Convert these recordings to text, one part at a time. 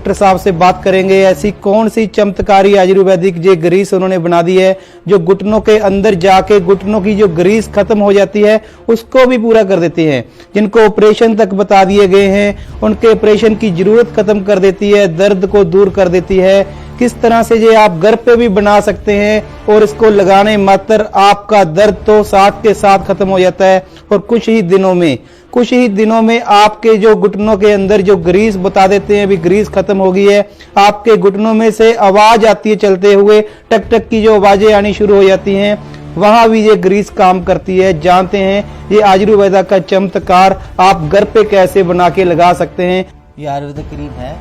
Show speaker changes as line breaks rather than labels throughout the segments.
Doctor साहब से बात करेंगे ऐसी कौन सी चमत्कारी आयुर्वेदिक जो ग्रीस उन्होंने बना दी है जो घुटनों के अंदर जाके घुटनों की जो ग्रीस खत्म हो जाती है उसको भी पूरा कर देती है। जिनको ऑपरेशन तक बता दिए गए हैं उनके ऑपरेशन की जरूरत खत्म कर देती है, दर्द को दूर कर देती है। किस तरह से ये आप घर पे भी बना सकते हैं और इसको लगाने मात्र आपका दर्द तो साथ के साथ खत्म हो जाता है और कुछ ही दिनों में आपके जो घुटनों के अंदर जो ग्रीस बता देते हैं अभी ग्रीस खत्म हो गई है। आपके घुटनों में से आवाज आती है चलते हुए, टक टक की जो आवाजें आनी शुरू हो जाती हैं, वहां भी ये ग्रीस काम करती है। जानते हैं ये आयुर्वेदा का चमत्कार आप घर पे कैसे बना के लगा सकते हैं।
ये आयुर्वेदिक क्रीम है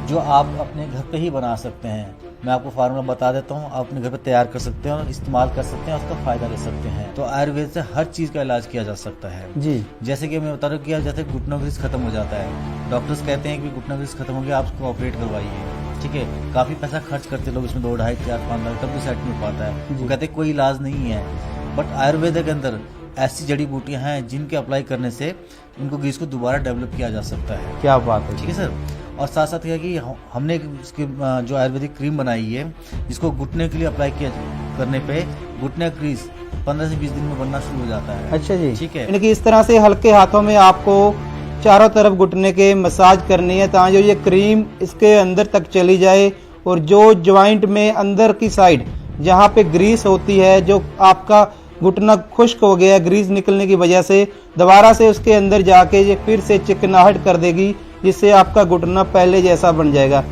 जो आप अपने घर पे ही बना सकते हैं। मैं आपको फार्मूला बता देता हूँ, आप अपने घर पे तैयार कर सकते हैं और इस्तेमाल कर सकते हैं, उसका फायदा ले सकते हैं। तो आयुर्वेद से हर चीज का इलाज किया जा सकता है
जी।
जैसे कि मैं बता रहा हूँ कि जैसे घुटनों ग्रीस खत्म हो जाता है, डॉक्टर्स कहते हैं कि घुटनों ग्रीस खत्म हो गया, आप उसको ऑपरेट करवाइए। ठीक है, काफी पैसा खर्च करते लोग इसमें 2, 2.5, 4, 5 लाख, तब भी सेट नहीं हो पाता है। वो कहते कोई इलाज नहीं है, बट आयुर्वेद के अंदर ऐसी जड़ी बूटियां हैं जिनके अप्लाई करने से उनको ग्रीस को दोबारा डेवलप किया जा सकता है।
क्या बात है।
ठीक है सर। और साथ साथ क्या कि हमने इसकी जो आयुर्वेदिक क्रीम बनाई है जिसको घुटने के लिए अप्लाई किया करने पे घुटने ग्रीस 15 से 20 दिन में बनना शुरू हो जाता है।
अच्छा जी।
ठीक है,
यानी कि इस तरह से हल्के हाथों में आपको चारों तरफ घुटने के मसाज करनी है ताकि जो ये क्रीम इसके अंदर तक चली जाए और जो ज्वाइंट में अंदर की साइड जहाँ पे ग्रीस होती है, जो आपका घुटना खुश्क हो गया ग्रीस निकलने की वजह से, दोबारा से उसके अंदर जाके ये फिर से चिकनाहट कर देगी जिससे आपका घुटना पहले जैसा बन जाएगा।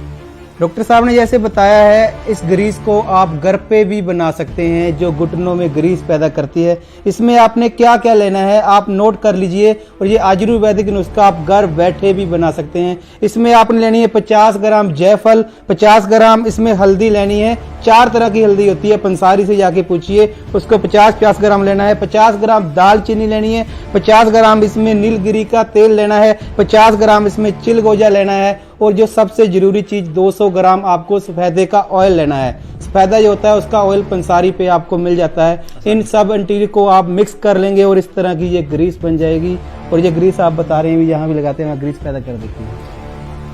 डॉक्टर साहब ने जैसे बताया है इस ग्रीस को आप घर पे भी बना सकते हैं जो घुटनों में ग्रीस पैदा करती है। इसमें आपने क्या क्या लेना है आप नोट कर लीजिए और ये आयुर्वेदिक नुस्खा आप घर बैठे भी बना सकते हैं। इसमें आपने लेनी है 50 ग्राम जायफल, 50 ग्राम इसमें हल्दी लेनी है। 4 तरह की हल्दी होती है, पंसारी से जाके पूछिए, उसको 50 ग्राम लेना है। 50 ग्राम दालचीनी लेनी है, 50 ग्राम इसमें नीलगिरी का तेल लेना है, 50 ग्राम इसमें चिलगोजा लेना है और जो सबसे जरूरी चीज 200 ग्राम आपको सफेदे का ऑयल लेना है। सफेदा जो होता है उसका ऑयल पंसारी पे आपको मिल जाता है। इन सब एंटीरियर को आप मिक्स कर लेंगे और इस तरह की ये ग्रीस बन जाएगी। और ये ग्रीस आप बता रहे हैं जहाँ भी लगाते हैं वहाँ ग्रीस पैदा कर देती है।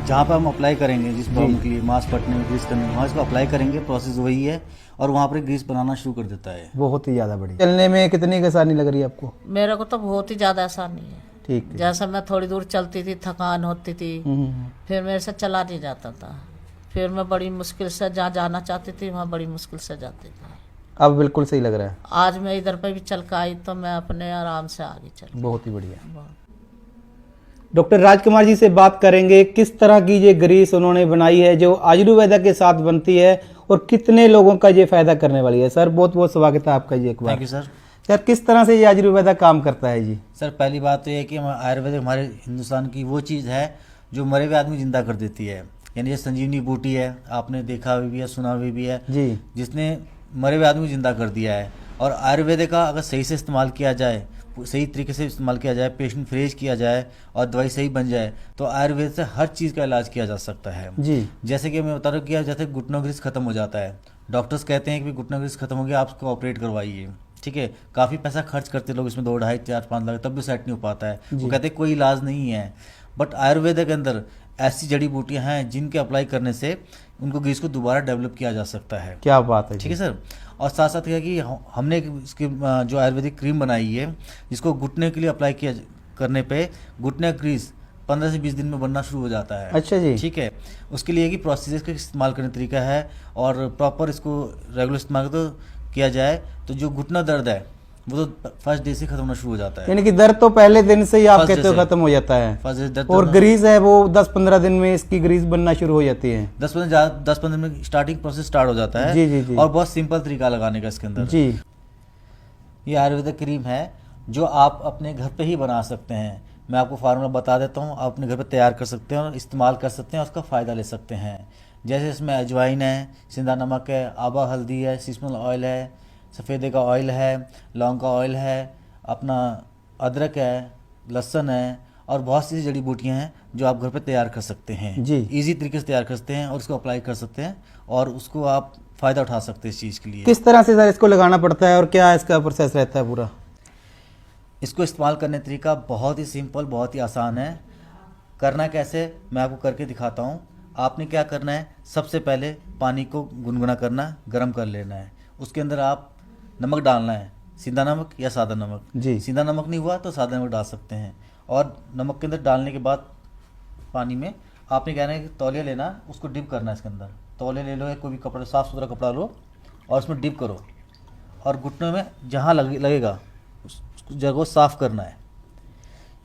जहाँ पर हम अप्लाई करेंगे जिस प्रॉब्लम के लिए मांसपेशियों में ग्रीस करने, वहाँ इसको अप्लाई करेंगे, प्रोसेस वही है और वहाँ पर ग्रीस बनाना शुरू कर देता है।
बहुत ही ज्यादा बढ़िया। चलने में कितनी आसानी लग रही है आपको?
मेरे को तो बहुत ही ज्यादा आसानी है।
ठीक।
जैसे मैं थोड़ी दूर चलती थी, थकान होती थी, फिर मेरे से चला नहीं जाता था, फिर मैं बड़ी मुश्किल से जहाँ जाना चाहती थी वहाँ बड़ी मुश्किल से जाती थी।
अब बिल्कुल सही लग रहा है।
आज मैं इधर पे भी चल के आई तो मैं अपने आराम से आगे चल।
बहुत ही बढ़िया। डॉक्टर राजकुमार जी से बात करेंगे किस तरह की ये ग्रीस उन्होंने बनाई है जो आयुर्वेदा के साथ बनती है और कितने लोगों का ये फायदा करने वाली है। सर बहुत बहुत स्वागत है आपका जी एक बार।
Thank you sir.
सर किस तरह से ये आयुर्वेदा काम करता है जी?
सर पहली बात तो ये है कि आयुर्वेद हमारे हिंदुस्तान की वो चीज़ है जो मरे हुए आदमी जिंदा कर देती है। यानी ये संजीवनी बूटी है, आपने देखा भी है, सुना भी है
जी, जिसने
मरे हुए आदमी को जिंदा कर दिया है। और आयुर्वेद का अगर सही से इस्तेमाल किया जाए, सही तरीके से इस्तेमाल किया जाए, पेशेंट फ्रेश किया जाए और दवाई सही बन जाए तो आयुर्वेद से हर चीज़ का इलाज किया जा सकता है
जी।
जैसे कि मैं बता रहा हूँ कि जैसे घुटनों ग्रीस खत्म हो जाता है, डॉक्टर्स कहते हैं कि घुटनों ग्रीस खत्म हो गया, आप उसको ऑपरेट करवाइए। ठीक है, काफ़ी पैसा खर्च करते लोग इसमें 2, 2.5, 4, 5 लाख, तब भी सेट नहीं हो पाता है। वो कहते कोई इलाज नहीं है, बट आयुर्वेद के अंदर ऐसी जड़ी बूटियां हैं जिनके अप्लाई करने से उनको ग्रीस को दोबारा डेवलप किया जा सकता है।
क्या बात है।
ठीक है सर। और साथ साथ क्या कि हमने इसकी जो आयुर्वेदिक क्रीम बनाई है जिसको घुटने के लिए अप्लाई किया करने पे घुटने ग्रीस 15 से 20 दिन में बनना शुरू हो जाता है।
अच्छा जी।
ठीक है, उसके लिए कि प्रोसीजर का इस्तेमाल करने का तरीका है और प्रॉपर इसको रेगुलर इस्तेमाल तो किया जाए तो जो घुटना दर्द है वो तो फर्स्ट डे से खत्म होना शुरू हो जाता है।
यानी कि दर्द तो पहले दिन से ही आप कहते हो खत्म हो जाता है।
फर्स्ट डे दर्द
और ग्रीस है वो 10-15 दिन में इसकी ग्रीस बनना शुरू हो जाती है।
10-15 दिन में स्टार्टिंग प्रोसेस स्टार्ट हो जाता है।
जी जी जी।
और बहुत सिंपल तरीका लगाने का इसके अंदर
जी।
ये आयुर्वेदिक क्रीम है जो आप अपने घर पे ही बना सकते हैं। मैं आपको फार्मूला बता देता हूँ, आप अपने घर पे तैयार कर सकते हैं और इस्तेमाल कर सकते हैं, उसका फ़ायदा ले सकते हैं। जैसे इसमें अजवाइन है, सिंधा नमक है, आबा हल्दी है, सीसमल ऑयल है, सफ़ेदे का ऑयल है, लौंग का ऑयल है, अपना अदरक है, लहसुन है और बहुत सी जड़ी बूटियां हैं जो आप घर पे तैयार कर सकते हैं
जी।
इजी तरीके से तैयार कर सकते हैं और उसको अप्लाई कर सकते हैं और उसको आप फ़ायदा उठा सकते हैं इस चीज़ के लिए।
किस तरह से सर इसको लगाना पड़ता है और क्या इसका प्रोसेस रहता है पूरा?
इसको इस्तेमाल करने तरीका बहुत ही सिंपल, बहुत ही आसान है। करना कैसे मैं आपको करके दिखाता हूँ। आपने क्या करना है, सबसे पहले पानी को गुनगुना करना, गर्म कर लेना है। उसके अंदर आप नमक डालना है, सीधा नमक या सादा नमक।
जी।
सीधा नमक नहीं हुआ तो सादा नमक डाल सकते हैं। और नमक के अंदर डालने के बाद पानी में आपने क्या है कि तौलिया लेना, उसको डिप करना है इसके अंदर। तौलिया ले लो या कोई भी कपड़ा, साफ़ सुथरा कपड़ा लो और उसमें डिप करो और घुटनों में जहाँ लगेगा उस जगह को साफ़ करना है।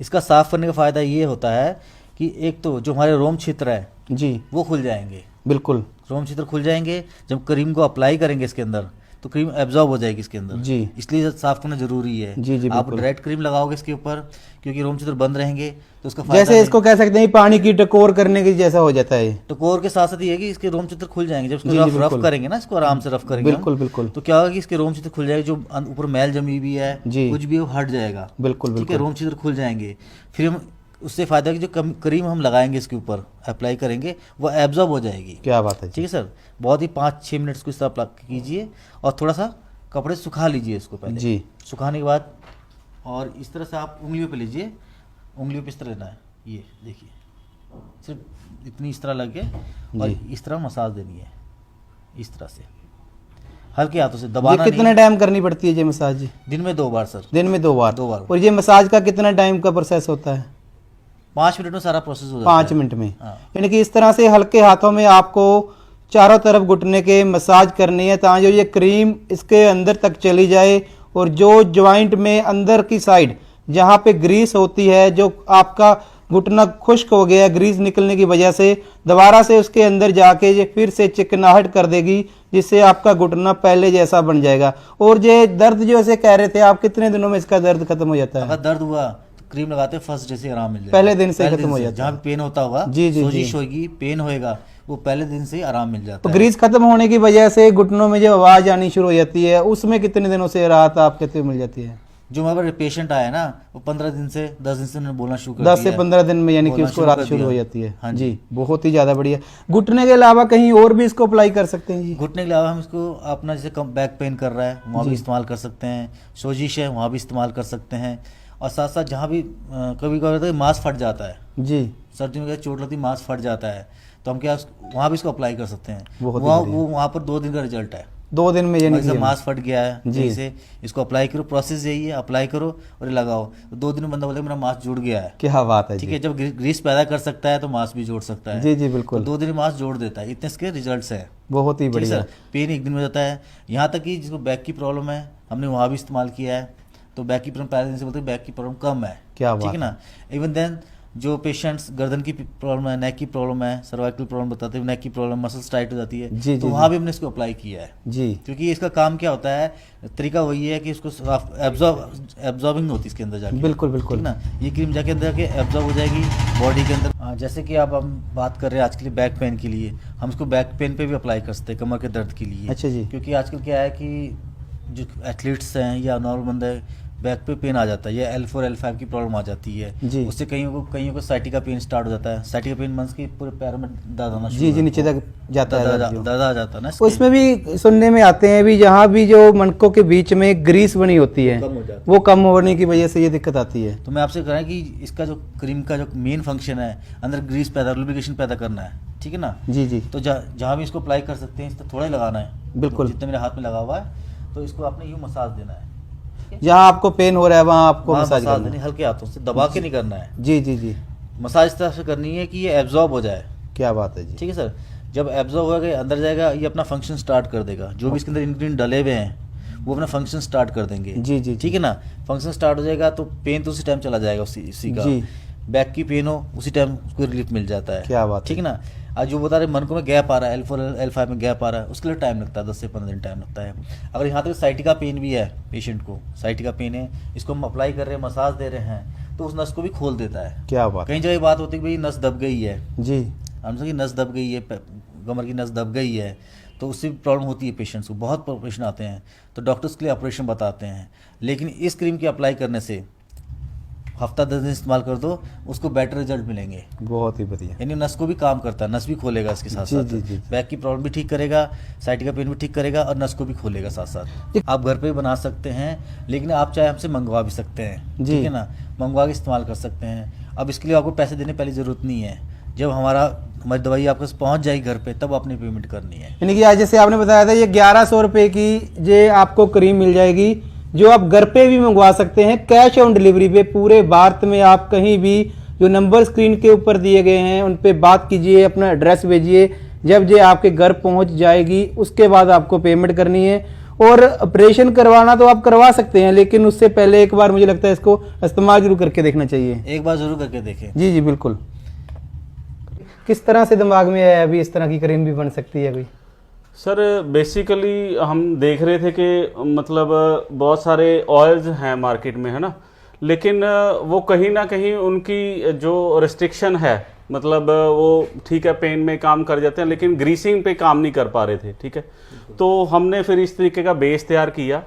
इसका साफ़ करने का फ़ायदा ये होता है कि एक तो जो हमारे रोम छिद्र है
जी
वो खुल जाएंगे।
बिल्कुल
रोम छिद्र खुल जाएंगे। जब क्रीम को अप्लाई करेंगे इसके अंदर तो क्रीम एब्जॉर्ब हो जाएगी इसके अंदर।
जी।
इसलिए साफ करना जरूरी है।
जी, जी,
आप
बिल्कुल।
डायरेक्ट क्रीम लगाओगे इसके ऊपर क्योंकि रोम छिद्र बंद रहेंगे तो उसका फायदा
जैसे
नहीं।
इसको कह सकते हैं पानी की टकोर करने की जैसा हो जाता है।
टकोर के साथ साथ ये है कि इसके रोम छिद्र खुल जाएंगे। जब इसको
जी, जी,
रफ
बिल्कुल।
करेंगे ना, इसको आराम से रफ करेंगे
बिल्कुल
हम,
बिल्कुल
तो क्या होगा कि इसके रोम छिद्र खुल जाएगा। जो ऊपर मैल जमी हुई है
जी।
कुछ भी वो हट जाएगा।
बिल्कुल
ठीक है,
बिल्कुल
रोम छिद्र खुल जाएंगे। फिर हम उससे फायदा कि जो क्रीम हम लगाएंगे इसके ऊपर अप्लाई करेंगे वो एब्जॉर्ब हो जाएगी।
क्या बात है
ठीक है सर, बहुत ही 5-6 मिनट को इस तरह अप्लाई कीजिए और थोड़ा सा कपड़े सुखा लीजिए इसको पहले।
जी।
सुखाने के बाद और इस तरह से आप उंगलियों पे लीजिए, उंगलियों पे इस तरह लेना है। ये देखिए सिर्फ इतनी इस तरह लगे और
जी।
इस तरह मसाज देनी है, इस तरह से हल्के हाथों से
ये
दबाना
कितने
नहीं।
टाइम करनी पड़ती है ये मसाज जी?
दिन में 2 बार सर,
दिन में 2 बार।
2 बार।
और ये मसाज का कितना टाइम का प्रोसेस होता है?
5 मिनट में सारा प्रोसेस हो जाता
5
है।
मिनट में।
हाँ।
यानी कि इस तरह से हल्के हाथों में आपको चारों तरफ घुटने के मसाज करनी है ताकि जो ये क्रीम इसके अंदर तक चली जाए और जो ज्वाइंट में अंदर की साइड जहाँ पे ग्रीस होती है, जो आपका घुटना खुश्क हो गया ग्रीस निकलने की वजह से, दोबारा से उसके अंदर जाके ये फिर से चिकनाहट कर देगी जिससे आपका घुटना पहले जैसा बन जाएगा। और ये दर्द जो ऐसे कह रहे थे आप, कितने दिनों में इसका दर्द खत्म हो जाता है?
अगर दर्द हुआ तो क्रीम लगाते फर्स्ट डे से आराम मिल जाएगा।
पहले दिन से खत्म हो जाता है।
जहाँ भी पेन होता होगा,
जी, जी,
सोजिश
जी।
होगी, पेन होएगा, वो पहले दिन से ही आराम मिल जाता
तो
है।
ग्रीस खत्म होने की वजह से घुटनों में जो आवाज आनी शुरू हो जाती है, उसमें कितने दिनों से राहत आप कहते मिल जाती है?
जो हमारे पेशेंट आया ना वो 15 दिन से 10 दिन से उन्होंने बोलना शुरू कर
10
दिया।
से 15 दिन में यानी कि
बोलना
उसको
शुरू
राहत
कर
शुरू हो
दिया।
जाती है।
हाँ
जी, बहुत ही ज्यादा बढ़िया। घुटने के अलावा कहीं और भी इसको अप्लाई कर सकते हैं जी?
घुटने के अलावा हम इसको अपना जैसे कम बैक पेन कर रहा है वहाँ भी इस्तेमाल कर सकते हैं, सोजिश है वहाँ भी इस्तेमाल कर सकते हैं। और साथ साथ जहाँ भी कभी कभी होता है मांस फट जाता है,
जी,
सर्दियों में चोट लगती मांस फट जाता है, तो हम क्या वहाँ भी इसको अप्लाई कर सकते हैं।
बहुत ही
वहाँ
बढ़िया।
वो वहाँ पर 2 दिन का रिजल्ट है।
2 दिन में यानी
जैसे
कि
मांस फट गया है
जी।
जैसे इसको अप्लाई करो, प्रोसेस यही है, अप्लाई करो और ये लगाओ। 2 दिन में बंदा बोलेगा मेरा मांस जुड़ गया है।
क्या बात है
ठीक
जी।
है, जब ग्रीस पैदा कर सकता है तो मांस भी जोड़ सकता है।
जी जी
तो
बिल्कुल,
2 दिन में मांस जोड़ देता है, इतने इसके रिजल्ट्स हैं।
बहुत ही
ठीक है
बढ़िया।
सर, पेन 1 दिन में हो जाता है। यहाँ तक कि जिसको बैक की प्रॉब्लम है हमने वहाँ भी इस्तेमाल किया है, तो बैक की प्रॉब्लम पहले दिन से बोलते हैं बैक की प्रॉब्लम कम है।
क्या
ठीक
बात
है ना। इवन देन जो पेशेंट्स गर्दन की प्रॉब्लम है, नेक की प्रॉब्लम है, सर्वाइकल प्रॉब्लम बताते हैं, नेक की प्रॉब्लम, मसल्स टाइट हो जाती है,
जी,
तो
जी,
वहाँ
जी।
भी हमने इसको अप्लाई किया है।
जी,
क्योंकि इसका काम क्या होता है, तरीका वही है कि इसको एब्जॉर्बिंग होती है इसके अंदर जाके।
बिल्कुल
ठीक
बिल्कुल।
ना, ये क्रीम जाके अंदर जाके एब्जॉर्ब हो जाएगी बॉडी के अंदर। जैसे कि अब हम बात कर रहे हैं आज के लिए बैक पेन के लिए, हम इसको बैक पेन पे भी अप्लाई कर सकते हैं, कमर के दर्द के लिए।
अच्छा जी।
क्योंकि आजकल क्या है कि जो एथलीट्स हैं या नॉर्मल बंदे बैक पे पेन आ जाता है या L4 L5 की प्रॉब्लम आ जाती है,
जी।
उससे कईयों को साइटिका पेन स्टार्ट हो जाता है। साइटिका पेन मंस के पूरे पैरों में दर्द आना शुरू
जी जी, नीचे तक जाता है दर्द जो।
दर्द आ जाता है ना इसके।
उसमें भी सुनने में आते हैं भी जहाँ भी जो मनकों के बीच में ग्रीस बनी होती है
कम हो जाता है।
वो कम होने की वजह से ये दिक्कत आती है।
तो मैं आपसे कह रहा हूँ कि इसका जो क्रीम का जो मेन फंक्शन है अंदर ग्रीस पैदा, लुब्रिकेशन पैदा करना है। ठीक है ना।
जी जी
तो जहाँ भी इसको अप्लाई कर सकते हैं, इस पर थोड़ा ही लगाना है।
बिल्कुल।
तो जितना मेरे हाथ में लगा हुआ है तो इसको आपने यूँ मसाज देना है।
जहाँ आपको पेन हो रहा है वहाँ आपको
वहाँ
मसाज
मसाज
करना
देनी,
है।
हल्के हाथों से दबा के नहीं करना है।
जी जी जी,
मसाज इस तरह से करनी है कि ये एब्जॉर्ब हो जाए।
क्या बात है जी।
ठीक है सर, जब एब्जॉर्ब होगा अंदर जाएगा, ये अपना फंक्शन स्टार्ट कर देगा। जो भी इसके अंदर इंग्रेडिएंट डले हुए हैं वो अपना फंक्शन स्टार्ट कर देंगे।
जी, जी,
ठीक है ना। फंक्शन स्टार्ट हो जाएगा तो पेन तो उसी टाइम चला जाएगा उसी का।
जी।
बैक की पेन हो उसी टाइम उसको रिलीफ मिल जाता है।
क्या बात है।
ठीक है ना। आज जो बता रहे मन को में गैप आ रहा है, L4 L5 में गैप आ रहा है, उसके लिए टाइम लगता है, 10 से 15 दिन टाइम लगता है। अगर यहाँ तक साइटिका पेन भी है, पेशेंट को साइटिका पेन है, इसको हम अप्लाई कर रहे हैं, मसाज दे रहे हैं, तो उस नस को भी खोल देता है।
क्या बात
कई जगह बात होती है कि भाई नस दब गई है,
जी।
हमसे कि नस दब गई है, कमर की नस दब गई है, तो उससे भी प्रॉब्लम होती है पेशेंट्स को। बहुत पेशेंट आते हैं तो डॉक्टर्स के लिए ऑपरेशन बताते हैं, लेकिन इस क्रीम की अप्लाई करने से हफ्ता 10 दिन इस्तेमाल कर दो, उसको बेटर रिजल्ट मिलेंगे।
बहुत ही बढ़िया।
यानी नस को भी काम करता है, नस भी खोलेगा इसके साथ
जी,
साथ।
जी, जी।
बैक की प्रॉब्लम भी ठीक करेगा, साइटिका पेन भी ठीक करेगा और नस को भी खोलेगा साथ साथ। आप घर पे भी बना सकते हैं, लेकिन आप चाहे हमसे मंगवा भी सकते हैं।
जी।
ठीक है ना, मंगवा के इस्तेमाल कर सकते हैं। अब इसके लिए आपको पैसे देने पहले ज़रूरत नहीं है। जब हमारी दवाई आपके पास पहुंच जाएगी घर पे, तब अपनी पेमेंट करनी है।
यानी कि आज जैसे आपने बताया था ये 1100 रुपये की ये आपको क्रीम मिल जाएगी, जो आप घर पे भी मंगवा सकते हैं कैश ऑन डिलीवरी पे। पूरे भारत में आप कहीं भी जो नंबर स्क्रीन के ऊपर दिए गए हैं उन पे बात कीजिए, अपना एड्रेस भेजिए, जब ये आपके घर पहुंच जाएगी उसके बाद आपको पेमेंट करनी है। और ऑपरेशन करवाना तो आप करवा सकते हैं, लेकिन उससे पहले एक बार मुझे लगता है इसको इस्तेमाल जरूर करके देखना चाहिए।
एक बार जरूर करके देखें।
जी जी बिल्कुल। किस तरह से दिमाग में आया अभी इस तरह की क्रीम भी बन सकती है अभी?
सर बेसिकली हम देख रहे थे कि मतलब बहुत सारे ऑयल्स हैं मार्केट में, है ना, लेकिन वो कहीं ना कहीं उनकी जो रिस्ट्रिक्शन है, मतलब वो ठीक है पेन में काम कर जाते हैं लेकिन ग्रीसिंग पे काम नहीं कर पा रहे थे। ठीक है, तो हमने फिर इस तरीके का बेस तैयार किया।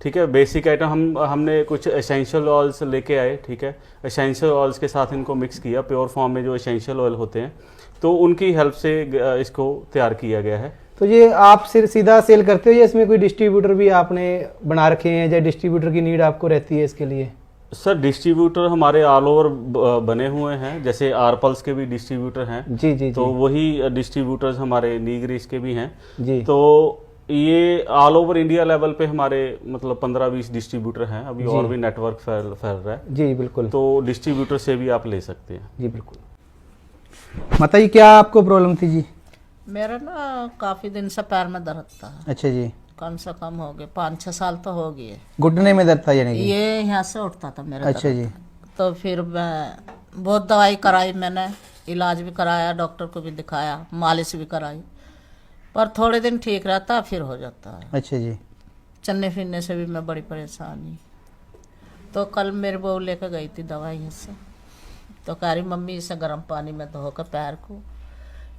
ठीक है, बेसिक आइटम हमने कुछ एसेंशियल ऑयल्स लेके आए। ठीक है, एसेंशियल ऑयल्स के साथ इनको मिक्स किया, प्योर फॉर्म में जो एसेंशियल ऑयल होते हैं, तो उनकी हेल्प से इसको तैयार किया गया है।
तो ये आप सीधा सेल करते हो या इसमें कोई डिस्ट्रीब्यूटर भी आपने बना रखे हैं, या डिस्ट्रीब्यूटर की नीड आपको रहती है इसके लिए?
सर डिस्ट्रीब्यूटर हमारे ऑल ओवर बने हुए हैं, जैसे आरपल्स के भी डिस्ट्रीब्यूटर हैं।
जी जी
तो
जी।
वही डिस्ट्रीब्यूटर्स हमारे नीग्रीस के भी हैं।
जी।
तो ये ऑल ओवर इंडिया लेवल पे हमारे मतलब 15-20 डिस्ट्रीब्यूटर हैं अभी,
जी।
और भी नेटवर्क फैल रहा है।
जी बिल्कुल।
तो डिस्ट्रीब्यूटर से भी आप ले सकते हैं।
जी बिल्कुल। माता जी क्या आपको प्रॉब्लम थी जी?
मेरा ना काफी दिन से पैर में दर्द था,
अच्छा जी।
कम से कम हो गए 5-6 साल तो हो गए।
घुटने में दर्द था यानी कि?
ये यहाँ से उठता था मेरा
अच्छा
दर्द।
जी।
तो फिर मैं बहुत दवाई कराई, मैंने इलाज भी कराया, डॉक्टर को भी दिखाया, मालिश भी कराई, पर थोड़े दिन ठीक रहता फिर हो जाता है।
अच्छा जी।
चलने फिरने से भी मैं बड़ी परेशानी। तो कल मेरी बहू लेकर गई थी दवाई से, तो कह रही मम्मी इसे गर्म पानी में धोकर पैर को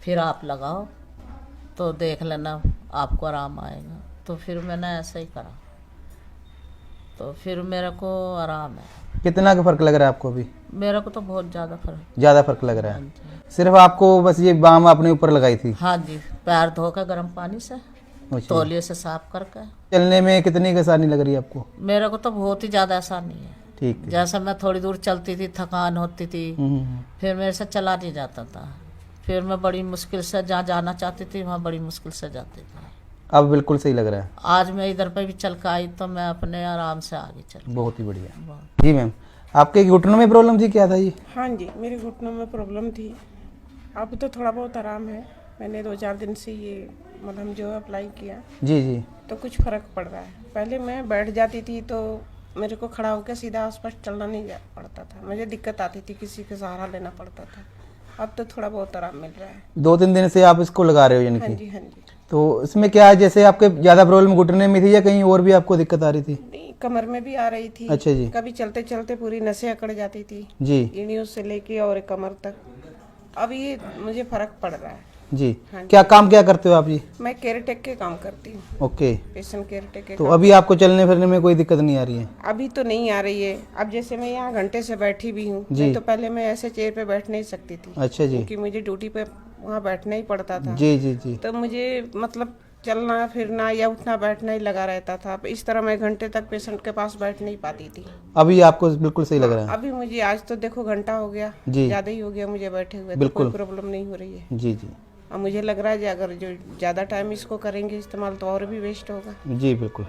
फिर आप लगाओ तो देख लेना आपको आराम आएगा। तो फिर मैंने ऐसा ही करा, तो फिर मेरे को आराम है।
कितना का फर्क लग रहा है आपको अभी?
मेरे को तो बहुत ज़्यादा फर्क।
ज्यादा फर्क लग रहा
हाँ
है?
जी।
सिर्फ आपको बस ये बाम अपने ऊपर लगाई थी?
हाँ जी, पैर धोकर गर्म पानी से,
अच्छा।
तौलिए से साफ करके।
चलने में कितनी आसानी लग रही है आपको?
मेरे को तो बहुत ही ज़्यादा आसानी है।
ठीक है।
जैसे मैं थोड़ी दूर चलती थी, थकान होती थी, फिर मेरे से चला नहीं जाता था, फिर मैं बड़ी मुश्किल से जहाँ जाना चाहती थी वहाँ बड़ी मुश्किल से जाती थी।
अब बिल्कुल सही लग रहा है?
आज मैं इधर पे भी चल के आई तो मैं अपने आराम से आगे चल।
बहुत ही बढ़िया। जी मैम, आपके घुटनों में प्रॉब्लम थी, क्या था जी?
हाँ जी, मेरे घुटनों में प्रॉब्लम थी, अब तो थोड़ा बहुत आराम है। मैंने 2-4 दिन से ये मलहम जो अप्लाई किया,
जी जी।
तो कुछ फ़र्क पड़ रहा है। पहले मैं बैठ जाती थी तो मेरे को खड़ा होकर सीधा आसपास चलना नहीं जा पड़ता था, मुझे दिक्कत आती थी, किसी का सहारा लेना पड़ता था। अब तो थोड़ा बहुत आराम मिल रहा है।
2-3 दिन से आप इसको लगा रहे हो यानी
हाँ
कि?
जी हाँ जी।
तो इसमें क्या है, जैसे आपके ज़्यादा प्रॉब्लम घुटने में थी या कहीं और भी आपको दिक्कत आ रही थी?
नहीं, कमर में भी आ रही थी।
अच्छा जी।
कभी चलते चलते पूरी नसें अकड़ जाती थी
जी
एड़ियों से लेके और कमर तक। अब ये मुझे फ़र्क पड़ रहा है।
जी।
हाँ जी।
क्या काम क्या करते हो आप जी?
मैं केयर टेक के काम करती हूँ,
ओके।
पेशेंट केयर टेक के
तो
काम।
अभी आपको चलने फिरने में कोई दिक्कत नहीं आ रही है?
अभी तो नहीं आ रही है। अब जैसे मैं यहाँ घंटे से बैठी भी हूँ,
जी।
नहीं तो पहले मैं ऐसे चेयर पे बैठ नहीं सकती थी,
अच्छा जी।
क्योंकि मुझे ड्यूटी पे वहाँ बैठना ही पड़ता था।
जी जी जी।
तो मुझे मतलब चलना फिरना या उठना बैठना ही लगा रहता था। अब इस तरह मैं घंटे तक पेशेंट के पास बैठ नहीं पाती थी।
अभी आपको बिल्कुल सही लग रहा है?
अभी मुझे आज तो देखो घंटा हो गया,
जी।
ज़्यादा ही हो गया मुझे बैठे हुए, तो
बिल्कुल।
कोई प्रॉब्लम नहीं हो रही है।
जी जी।
अब मुझे लग रहा है कि अगर जो ज़्यादा टाइम इसको करेंगे इस्तेमाल तो और भी वेस्ट होगा।
जी बिल्कुल।